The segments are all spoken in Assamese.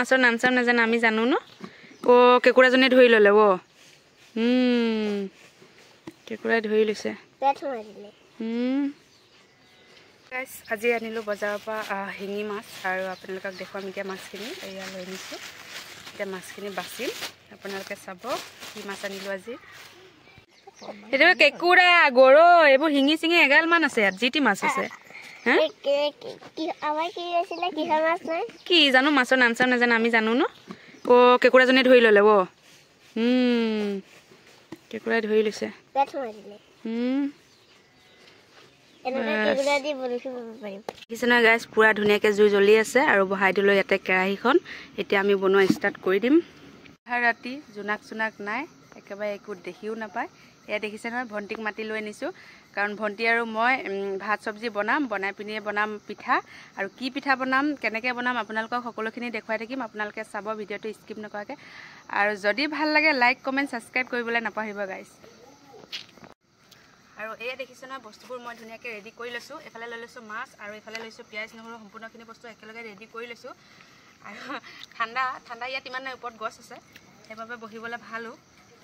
মাছৰ নাম চাম নাজানো আমি জানো ন ও কেকুৰাজনী ধৰি ললে ও কেকুৰাই ধৰি লৈছে গাইস আজি আনিলো বজাৰৰ পৰা হিঙি মাছ আৰু আপোনালোকক দেখুৱাম এতিয়া মাছখিনি এয়া লৈ নিছো এতিয়া মাছখিনি বাছিম আপোনালোকে চাব কি মাছ আনিলো আজি এটা কেকুৰা গৰো এইবোৰ হিঙি চিঙি এগাল মান আছে ইয়াত জিটি মাছ আছে কি জানো মাছৰ নাম চাম নাজানো আমি জানো ন ও কেকুৰাজনী ধৰি ললে ও কেকুৰাই ধৰি লৈছে কিছেনা গাইস পুৰা ধুনীয়াকে জুই জ্বলি আছে আৰু বহাই দিলো ইয়াতে কেৰাহীখন এতিয়া আমি বনোৱা ষ্টাৰ্ট কৰি দিম ৰাতি জোনাক চুনাক নাই একেবাৰে একো দেখিও নাপায় এয়া দেখিছে নহয় ভণ্টিক মাতি লৈ আনিছো কাৰণ ভণ্টি আৰু মই ভাত চব্জি বনাই পিনি বনাম পিঠা আৰু কি পিঠা বনাম কেনেকৈ বনাম আপোনালোকক সকলোখিনি দেখুৱাই থাকিম আপোনালোকে চাব ভিডিঅ'টো স্কিপ নকৰাকৈ আৰু যদি ভাল লাগে লাইক কমেণ্ট ছাবস্ক্ৰাইব কৰিবলৈ নাপাহৰিব গাইস আৰু এই দেখিছে নহয় বস্তুবোৰ মই ধুনীয়াকৈ ৰেডি কৰি লৈছোঁ এফালে লৈ লৈছোঁ মাছ আৰু এফালে লৈছোঁ পিঁয়াজ নহৰু সম্পূৰ্ণখিনি বস্তু একেলগে ৰেডি কৰি লৈছোঁ আৰু ঠাণ্ডা ইয়াত ইমান নাই ওপৰত গছ আছে সেইবাবে বহিবলৈ ভালো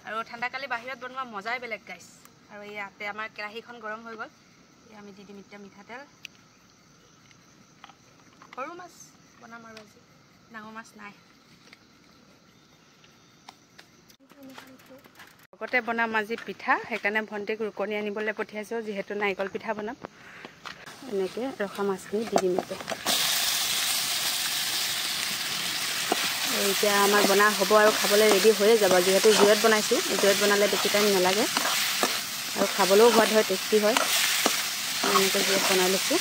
আৰু ঠাণ্ডা কালি বাহিৰত বনোৱা মজাই বেলেগ গাইছ আৰু ইয়াতে আমাৰ কেৰাহীখন গৰম হৈ গ'ল এতিয়া আমি দি দিম এতিয়া মিঠাতেল সৰু মাছ বনাম আৰু আজি ডাঙৰ মাছ নাই লগতে বনাম আজি পিঠা সেইকাৰণে ভণ্টিক ৰুকনি আনিবলৈ পঠিয়াইছোঁ যিহেতু নাৰিকল পিঠা বনাম এনেকৈ ৰখা মাছখিনি দি দিম এতিয়া আমাৰ বনা হ'ব আৰু খাবলৈ ৰেডি হৈয়ে যাব যিহেতু জুইত বনাইছোঁ জুইত বনালে বেছি টাইম নালাগে আৰু খাবলৈও সোৱাদ হয় টেষ্টি হয় এনেকৈ জুইত বনাই লৈছোঁ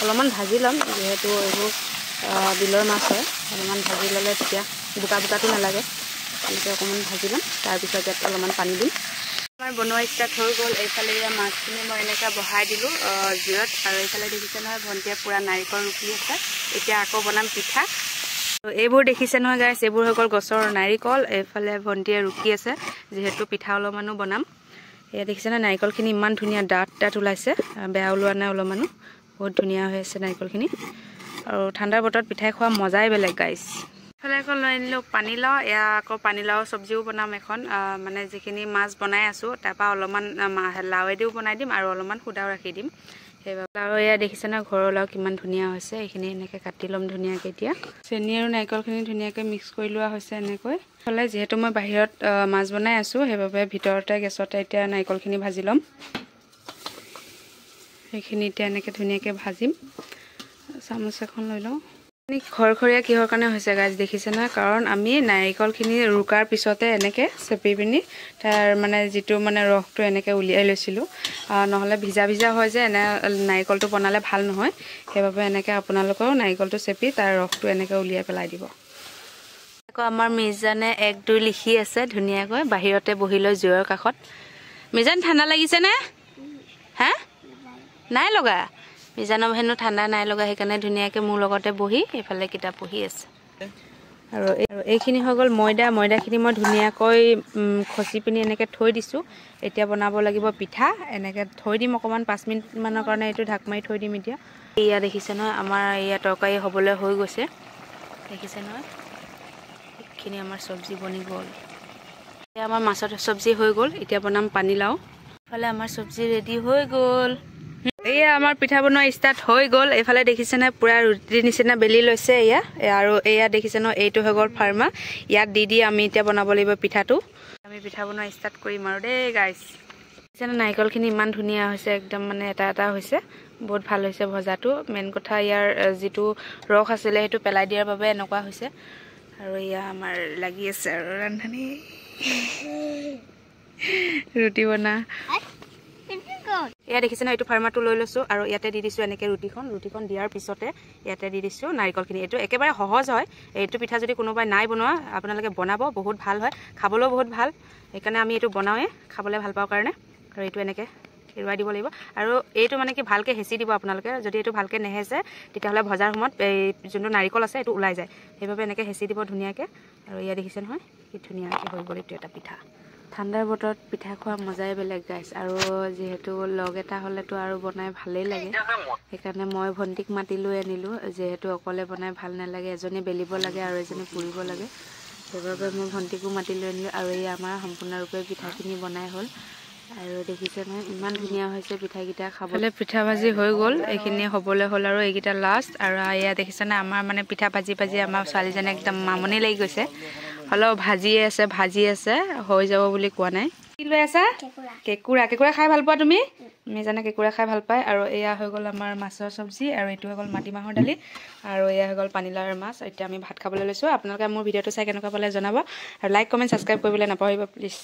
অলপমান ভাজি ল'ম যিহেতু এইবোৰ বিলৰ মাছ হয় অলপমান ভাজি ল'লে তেতিয়া বোকাটো নালাগে এনেকৈ অকণমান ভাজি ল'ম তাৰপিছত ইয়াত অলপমান পানী দিম আমাৰ বনোৱা ষ্টাৰ্ট হৈ গ'ল এইফালে ইয়াৰ মাছখিনি মই এনেকৈ বহাই দিলোঁ জুইত আৰু এইফালে দেখিছে নহয় ভণ্টিয়ে পূৰা নাৰিকল ৰুকি আছে এতিয়া আকৌ বনাম পিঠা এইবোৰ দেখিছে নহয় গাইছ এইবোৰ হৈ গ'ল গছৰ নাৰিকল এইফালে ভণ্টিয়ে ৰুকি আছে যিহেতু পিঠা অলপমানো বনাম এয়া দেখিছে নহয় নাৰিকলখিনি ইমান ধুনীয়া ডাঠ ওলাইছে বেয়া ওলোৱা নাই অলপমানো বহুত ধুনীয়া হৈ আছে নাৰিকলখিনি আৰু ঠাণ্ডাৰ বতৰত পিঠাই খোৱা মজাই বেলেগ গাইছ এইফালে আকৌ লৈ আনিলোঁ পানীলাও এয়া আকৌ পানীলাও চব্জিও বনাম এখন মানে যিখিনি মাছ বনাই আছোঁ তাৰপৰা অলপমান লাওৱেদিও বনাই দিম আৰু অলপমান সুদাও ৰাখি দিম সেইবাবে আৰু এয়া দেখিছে ন ঘৰৰ লাও কিমান ধুনীয়া হৈছে এইখিনি এনেকৈ কাটি ল'ম ধুনীয়াকৈ এতিয়া চেনি আৰু নাৰিকলখিনি ধুনীয়াকৈ মিক্স কৰি লোৱা হৈছে এনেকৈ হ'লে যিহেতু মই বাহিৰত মাছ বনাই আছোঁ সেইবাবে ভিতৰতে গেছতে এতিয়া নাৰিকলখিনি ভাজি ল'ম সেইখিনি এতিয়া এনেকৈ ধুনীয়াকৈ ভাজিম চামুচ এখন লৈ লওঁ খৰখৰীয়া কিহৰ কাৰণে হৈছে গাইজ দেখিছে নহয় কাৰণ আমি নাৰিকলখিনি ৰুকাৰ পিছতে এনেকৈ চেপি পিনি তাৰ মানে যিটো মানে ৰসটো এনেকৈ উলিয়াই লৈছিলোঁ নহ'লে ভিজা হয় যে এনে নাৰিকলটো বনালে ভাল নহয় সেইবাবে এনেকৈ আপোনালোকেও নাৰিকলটো চেপি তাৰ ৰসটো এনেকৈ উলিয়াই পেলাই দিব আকৌ আমাৰ মিজানে 1 2 লিখি আছে ধুনীয়াকৈ বাহিৰতে বহি লৈ জুইৰ কাষত মিজান ঠাণ্ডা লাগিছে নে হা নাই লগা মিজানৰ হেনো ঠাণ্ডা নাই লগা সেইকাৰণে ধুনীয়াকৈ মোৰ লগতে বহি এইফালে কিতাপ পঢ়ি আছে আৰু এইখিনি হৈ গ'ল ময়দাখিনি মই ধুনীয়াকৈ খচি পিনি এনেকৈ থৈ দিছোঁ এতিয়া বনাব লাগিব পিঠা এনেকৈ থৈ দিম অকণমান 5 মিনিটমানৰ কাৰণে এইটো ঢাক মাৰি থৈ দিম এতিয়া এয়া দেখিছে নহয় আমাৰ এয়া তৰকাৰী হ'বলৈ হৈ গৈছে দেখিছে নহয় এইখিনি আমাৰ চব্জি বনি গ'ল এতিয়া আমাৰ মাছৰ চব্জি হৈ গ'ল এতিয়া বনাম পানীলাও ইফালে আমাৰ চব্জি ৰেডি হৈ গ'ল এয়া আমাৰ পিঠা বনোৱা ষ্টাৰ্ট হৈ গ'ল এইফালে দেখিছে নহয় পুৰা ৰুটি নিচিনা বেলি লৈছে এয়া আৰু এয়া দেখিছে নহয় এইটো হৈ গ'ল ফাৰ্মা ইয়াত দি আমি এতিয়া বনাব লাগিব পিঠাটো আমি পিঠা বনোৱা ষ্টাৰ্ট কৰিম আৰু দেই গাইছ দেখিছে নহয় নাৰিকলখিনি ইমান ধুনীয়া হৈছে একদম মানে এটা হৈছে বহুত ভাল হৈছে ভজাটো মেইন কথা ইয়াৰ যিটো ৰস আছিলে সেইটো পেলাই দিয়াৰ বাবে এনেকুৱা হৈছে আৰু এয়া আমাৰ লাগি আছে আৰু ৰান্ধনি ৰুটি বনা এয়া দেখিছে নহয় এইটো ফাৰ্মাটো লৈ লৈছোঁ আৰু ইয়াতে দি দিছোঁ এনেকৈ ৰুটিখন দিয়াৰ পিছতে ইয়াতে দি দিছোঁ নাৰিকলখিনি এইটো একেবাৰে সহজ হয় এইটো পিঠা যদি কোনোবাই নাই বনোৱা আপোনালোকে বনাব বহুত ভাল হয় খাবলৈও বহুত ভাল সেইকাৰণে আমি এইটো বনাওঁৱে খাবলৈ ভাল পাওঁ কাৰণে আৰু এইটো এনেকৈ এৰুৱাই দিব লাগিব আৰু এইটো মানে কি ভালকৈ হেঁচি দিব আপোনালোকে যদি এইটো ভালকৈ নেহেঁচে তেতিয়াহ'লে ভজাৰ সময়ত এই যোনটো নাৰিকল আছে এইটো ওলাই যায় সেইবাবে এনেকৈ হেঁচি দিব ধুনীয়াকৈ আৰু এয়া দেখিছে নহয় কি ধুনীয়াকৈ হৈ গ'ল এইটো এটা পিঠা ঠাণ্ডাৰ বতৰত পিঠা খোৱা মজাই বেলেগ গাইছ আৰু যিহেতু লগ এটা হ'লেতো আৰু বনাই ভালেই লাগে সেইকাৰণে মই ভণ্টিক মাতি লৈ আনিলোঁ যিহেতু অকলে বনাই ভাল নালাগে এজনী বেলিব লাগে আৰু এজনী পুৰিব লাগে সেইবাবে মই ভণ্টিকো মাতি লৈ আনিলোঁ আৰু এই আমাৰ সম্পূৰ্ণৰূপে পিঠাখিনি বনাই হ'ল আৰু দেখিছে নহয় ইমান ধুনীয়া হৈছে পিঠাকেইটা খাবলৈ পিঠা ভাজি হৈ গ'ল এইখিনি হ'বলৈ হ'ল আৰু এইকেইটা লাষ্ট আৰু এয়া দেখিছেনে আমাৰ মানে পিঠা ভাজি ভাজি আমাৰ ছোৱালীজনী একদম মামনি লাগি গৈছে হ'লেও ভাজি আছে হৈ যাব বুলি কোৱা নাই কি লৈ আছা কেকুৰা কেকুৰা খাই ভাল পোৱা তুমি জানে কেকুৰা খাই ভাল পায় আৰু এয়া হৈ গ'ল আমাৰ মাছৰ চব্জি আৰু এইটো হৈ গ'ল মাটিমাহৰ দালি আৰু এয়া হৈ গ'ল পানীলাওৰ মাছ এতিয়া আমি ভাত খাবলৈ লৈছোঁ আপোনালোকে মোৰ ভিডিঅ'টো চাই কেনেকুৱা পালে জনাব আৰু লাইক কমেণ্ট ছাবস্ক্ৰাইব কৰিবলৈ নাপাহৰিব প্লিজ